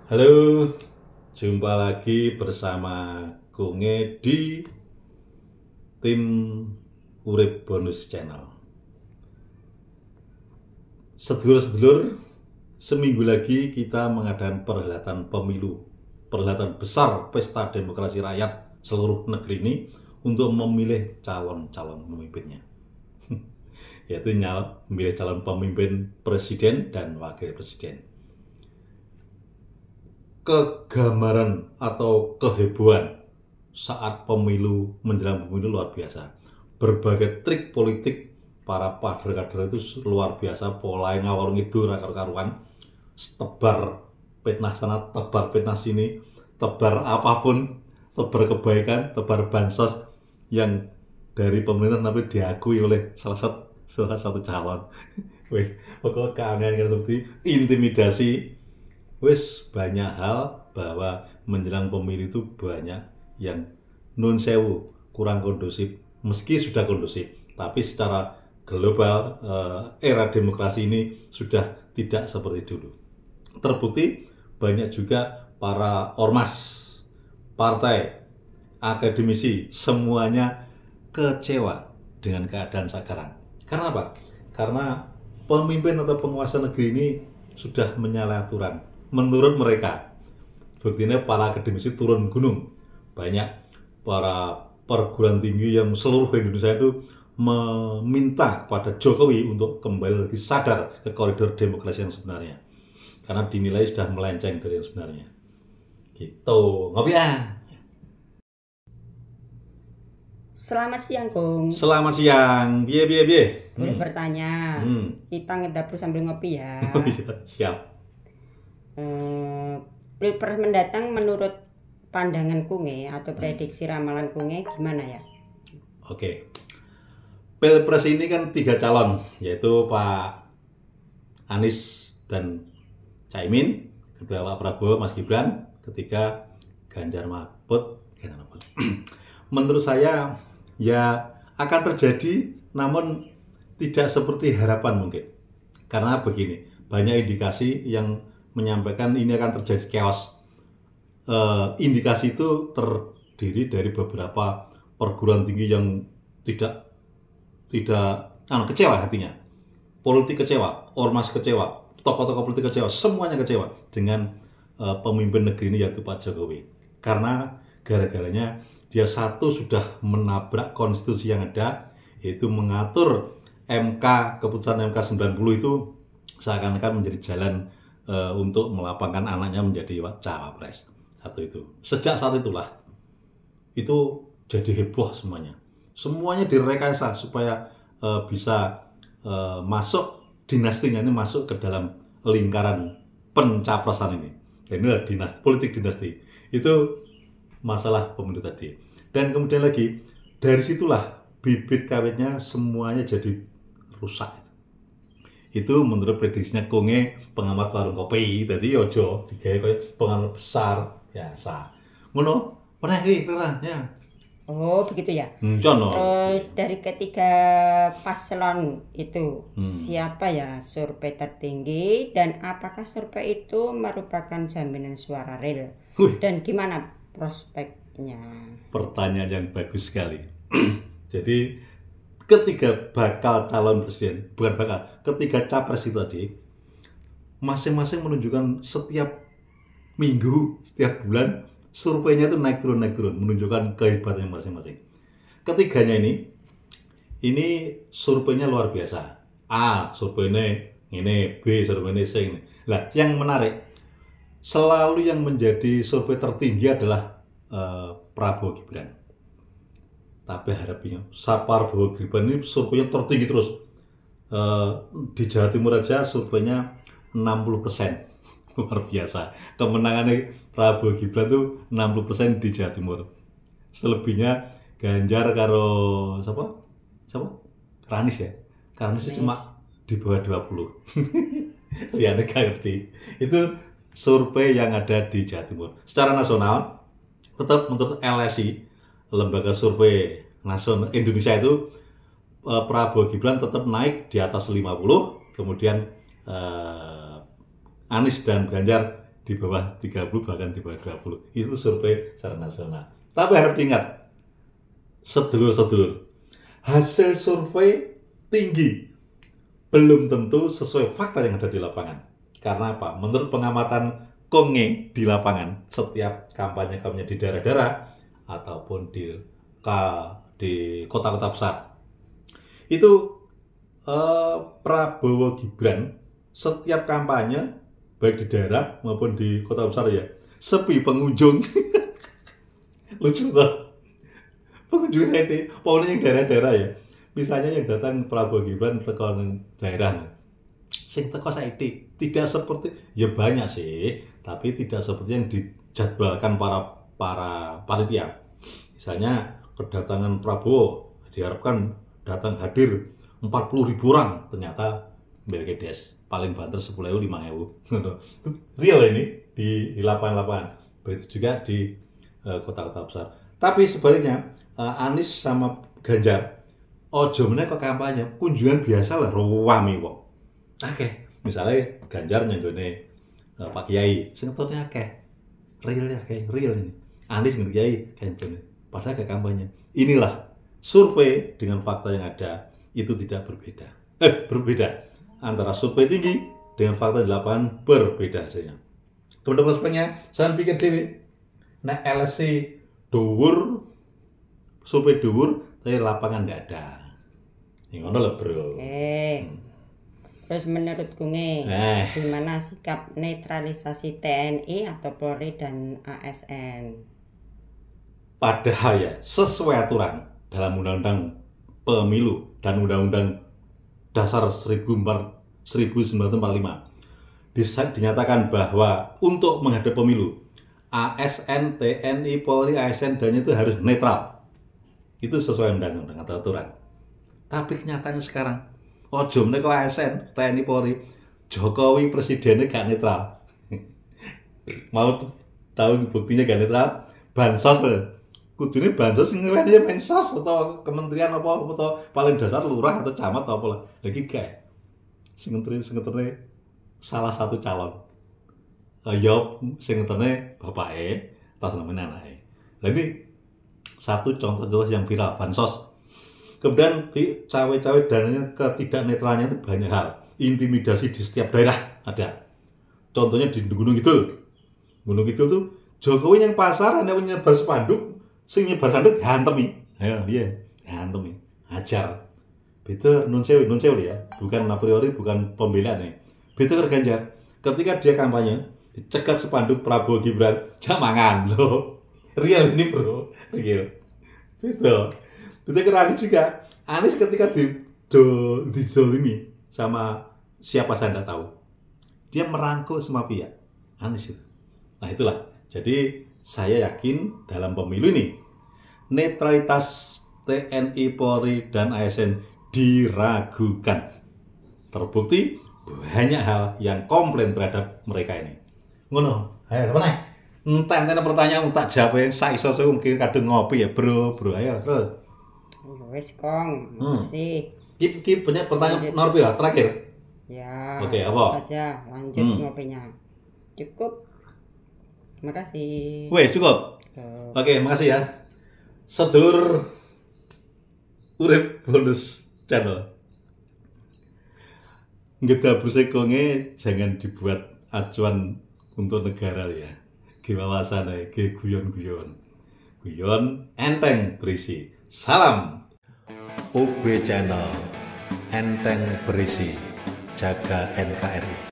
Halo, jumpa lagi bersama Kunge di tim Urip Bonus Channel. Sedulur-sedulur, seminggu lagi kita mengadakan perhelatan pemilu, perhelatan besar pesta demokrasi rakyat seluruh negeri ini untuk memilih calon-calon pemimpinnya. Yaitu memilih calon pemimpin presiden dan wakil presiden. Kegambaran atau kehebohan saat pemilu menjelang pemilu luar biasa. Berbagai trik politik para kader-kader itu luar biasa. Polai ngawur ngidul karuan, tebar fitnah sana, tebar fitnah sini, tebar apapun, tebar kebaikan, tebar bansos yang dari pemerintah tapi diakui oleh salah satu calon. Wes, pokoknya keanehan seperti intimidasi. Wes, banyak hal bahwa menjelang pemilu itu banyak yang nun sewu kurang kondusif, meski sudah kondusif, tapi secara global era demokrasi ini sudah tidak seperti dulu. Terbukti banyak juga para ormas, partai, akademisi, semuanya kecewa dengan keadaan sekarang. Karena apa? Karena pemimpin atau penguasa negeri ini sudah menyalahi aturan. Menurut mereka, buktinya para akademisi turun gunung. Banyak para perguruan tinggi yang seluruh Indonesia itu meminta kepada Jokowi untuk kembali lagi sadar ke koridor demokrasi yang sebenarnya. Karena dinilai sudah melenceng dari yang sebenarnya. Gitu, ngopi ya. Selamat siang, Kung. Selamat siang, biye. Boleh bertanya. Kita ngedapur sambil ngopi ya. Oh iya, siap. Pilpres mendatang menurut pandangan Kunge atau prediksi ramalan Kunge gimana ya? Oke. Pilpres ini kan 3 calon, yaitu Pak Anies dan Caimin, kedua Pak Prabowo, Mas Gibran, ketiga Ganjar Mahfud. Menurut saya ya akan terjadi, namun tidak seperti harapan mungkin. Karena begini, banyak indikasi yang menyampaikan ini akan terjadi chaos. Indikasi itu terdiri dari beberapa perguruan tinggi yang tidak kecewa hatinya. Politik kecewa, ormas kecewa, tokoh-tokoh politik kecewa, semuanya kecewa dengan pemimpin negeri ini yaitu Pak Jokowi. Karena gara-garanya dia satu sudah menabrak konstitusi yang ada, yaitu mengatur keputusan MK 90 itu seakan-akan menjadi jalan untuk melapangkan anaknya menjadi cawapres. Satu itu. Sejak saat itulah itu jadi heboh semuanya. Semuanya direkayasa supaya bisa masuk dinastinya ini, masuk ke dalam lingkaran pencapresan ini. Dan inilah politik dinasti. Itu masalah pemilu tadi. Dan kemudian lagi dari situlah bibit kawitnya semuanya jadi rusak. Itu menurut prediksinya Kunge, pengamat warung kopi. Tadi ojo digawe koyo pengamat besar biasa. Ngono, pernah ya. Oh, begitu ya. Terus dari ketiga paslon itu siapa ya survei tertinggi dan apakah survei itu merupakan jaminan suara real? Dan gimana prospeknya? Pertanyaan yang bagus sekali. Jadi ketiga bakal calon presiden, ketiga capres itu tadi masing-masing menunjukkan setiap minggu, setiap bulan surveinya itu naik turun menunjukkan kehebatannya masing-masing. Ketiganya ini surveinya luar biasa. A surveinya ini, B surveinya C ini. Nah, yang menarik selalu yang menjadi survei tertinggi adalah Prabowo Gibran. Tapi harapinya Prabowo Gibran ini surveinya tertinggi terus. Di Jawa Timur aja surveinya 60%. Luar biasa. Kemenangannya Prabowo Gibran tuh 60% di Jawa Timur. Selebihnya Ganjar karo siapa? Anies ya. Karena sih cuma di bawah 20. Lihatnya gak ngerti. Itu survei yang ada di Jawa Timur. Secara nasional tetap menurut LSI, lembaga survei nasional Indonesia itu, Prabowo Gibran tetap naik di atas 50, kemudian Anies dan Ganjar di bawah 30 bahkan di bawah 20. Itu survei secara nasional. Tapi harus diingat, sedulur-sedulur, hasil survei tinggi belum tentu sesuai fakta yang ada di lapangan. Karena apa? Menurut pengamatan Konge di lapangan, setiap kampanye di daerah-daerah ataupun di kota-kota besar, itu Prabowo Gibran setiap kampanye baik di daerah maupun di kota besar ya sepi pengunjung. Lucu tuh pengunjung ini, pokoknya yang daerah-daerah ya. Misalnya yang datang Prabowo Gibran teko daerah, sing teko saiki tidak seperti, ya banyak sih, tapi tidak seperti yang dijadwalkan para panitia. Misalnya kedatangan Prabowo diharapkan datang hadir 40.000 orang, ternyata Belgedes paling banter 10.000 5.000. Real ini di lapangan-lapangan. Begitu juga di kota-kota besar. Tapi sebaliknya Anies sama Ganjar ojo meneh kok kampanye, kunjungan biasa lah rame wong. Oke, misalnya Ganjar nyenggone Pak Kiai, sing tone akeh. Real ini. Anies nggone Kiai kayak ngene. Padahal kayak kampanye. Inilah survei dengan fakta yang ada itu tidak berbeda. Berbeda. Antara survei tinggi dengan fakta di lapangan berbeda hasilnya. Teman-teman prospeknya, saya pikir dewi. Nah, LSC dhuwur, survei dhuwur, tapi lapangan nggak ada. Yang ngono lho, Bro. Terus menurut Gunge, gimana sikap netralisasi TNI atau Polri dan ASN? Padahal ya, sesuai aturan dalam Undang-Undang Pemilu dan Undang-Undang Dasar 1945 dinyatakan bahwa untuk menghadapi pemilu ASN, TNI, Polri, ASN dan itu harus netral. Itu sesuai undang-undang atau aturan. Tapi kenyataannya sekarang ojo meneh kok ASN, TNI, Polri, Jokowi presidennya gak netral. Mau tahu buktinya gak netral? Bansos kudune bansos sing ngewehne Mensos atau kementerian apa atau paling dasar lurah atau camat atau apa lagi gak sing ngeterne salah satu calon sing ngeterne bapake tas namanya anake. Lah ini satu contoh jelas yang viral bansos. Kemudian cawe-cawe dananya ketidak netralnya itu banyak hal. Intimidasi di setiap daerah ada. Contohnya di Gunung Kidul. Gunung Kidul tuh Jokowi yang pasar ana nyebar spanduk, sing nyebar spanduk dihantemi. Ya, dihantemi. Hajar. Beda nun sewu ya. Bukan a priori, bukan pembelaan ya. Beda karo Ganjar. Ketika dia kampanye, dicegat spanduk Prabowo Gibran, jamangan loh. Real ini, Bro. Real. Beda. Beda karo Anies juga. Anies ketika dizolimi sama siapa saya tidak tahu. Dia merangkul semua pihak. Anies itu. Nah itulah. Jadi saya yakin dalam pemilu ini netralitas TNI, Polri, dan ASN diragukan. Terbukti banyak hal yang komplain terhadap mereka ini. Ngono. Ayo, apa nih? Entah pertanyaan tak jawab saiso mungkin kadung ngopi ya, Bro. Ayo, terus. Wes, Kong. Makasih. Ki banyak pertanyaan nomor pira terakhir? Ya. Oke, apa? Saja lanjut ngopinya. Cukup. Terima kasih. Wes, cukup. Oke, makasih ya. Sedulur Urip Bonus Channel. Ngedabruse konge jangan dibuat acuan untuk negara ya. Wawasan ge guyon-guyon. Guyon enteng berisi. Salam UB Channel. Enteng berisi. Jaga NKRI.